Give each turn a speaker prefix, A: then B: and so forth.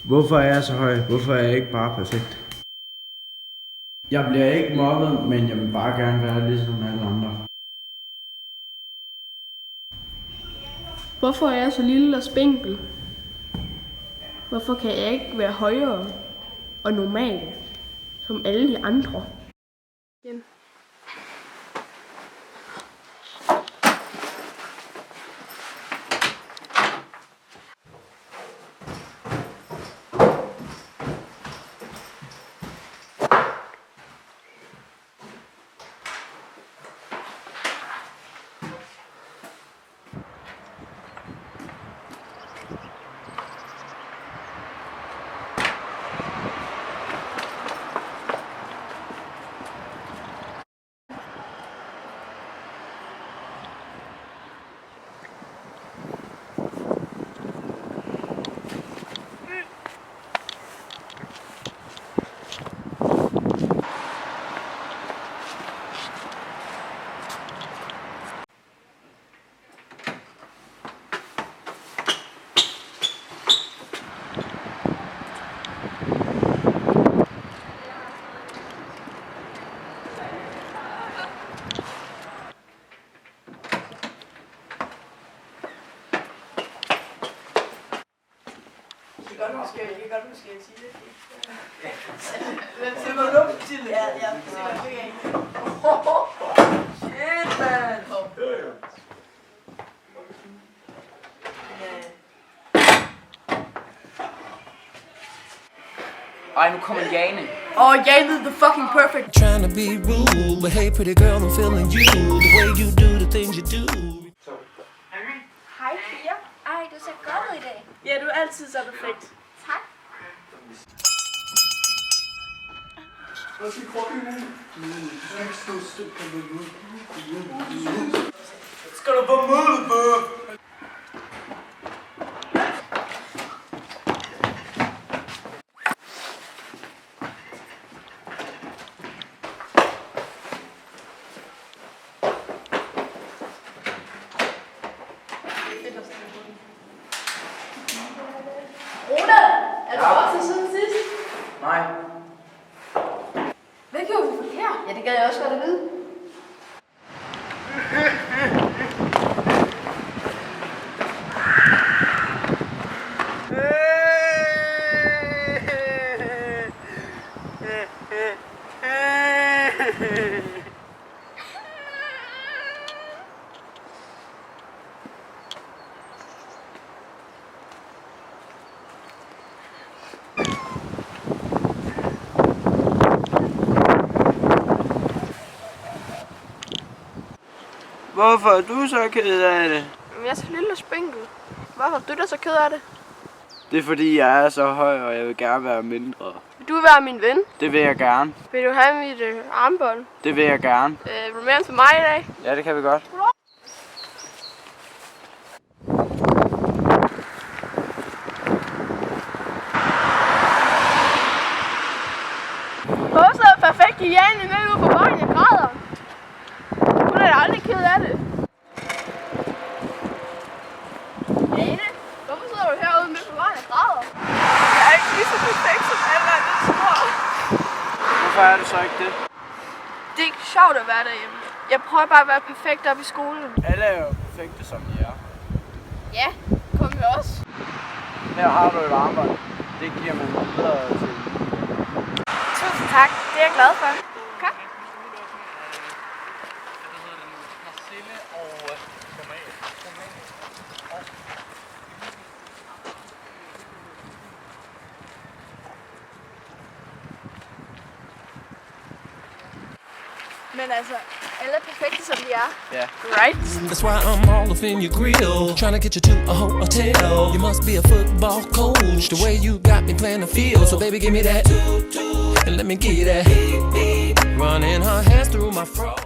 A: Hvorfor er jeg så høj? Hvorfor er jeg ikke bare perfekt? Jeg bliver ikke mobbet, men jeg vil bare gerne være ligesom alle andre.
B: Hvorfor er jeg så lille og spinkel? Hvorfor kan jeg ikke være højere og normal som alle de andre? Igen.
C: Det kan godt måske sige det. Det var dumt til det. Ja, det var ikke. Shit, man.
D: Ej, nu kommer Jane.
C: Jane the fucking perfect.
E: Trying to be rude, but hey pretty girl, I'm feeling you. The way you do the things you do.
F: Hej Pia. Ej, du ser godt ud i dag.
C: Ja, du er altid så perfekt.
F: Tak.
C: Skal du på møde?
B: Rune, er du også siden sidst?
D: Nej.
B: Hvad gjorde vi forkert? Ja, det gad jeg også godt at vide.
A: Hvorfor er du så ked af det?
B: Jeg er så lille og spinkel. Hvorfor er du da så ked af det?
A: Det er fordi, jeg er så høj, og jeg vil gerne være mindre.
B: Vil du være min ven?
A: Det vil jeg gerne.
B: Vil du have mit armbånd?
A: Det vil jeg gerne.
B: Vil du mere for mig i dag?
A: Ja, det kan vi godt.
B: Hvorfor så er perfekt i Jane med ude på vejen, jeg græder? Hun er da aldrig ked af det. Jane, hvorfor sidder du herude med på vejen og græder? Jeg er ikke lige så perfekt som alle andre tror.
A: Hvorfor er du så ikke det?
B: Det er ikke sjovt at være derhjemme. Jeg prøver bare at være perfekt oppe i skolen.
A: Alle er jo perfekte, som de er.
B: Ja, kom med os.
A: Her har du et armbånd. Det giver man videre til.
B: Tusind tak, det er jeg glad for. Okay. Men altså, alle er perfekte, som de er.
A: Ja.
B: Right?
E: That's why I'm all up in your grill, trying to get you to a hotel. You must be a football coach, the way you got me playing the field. So baby, give me that, and let me get that. Running her hands through my fro.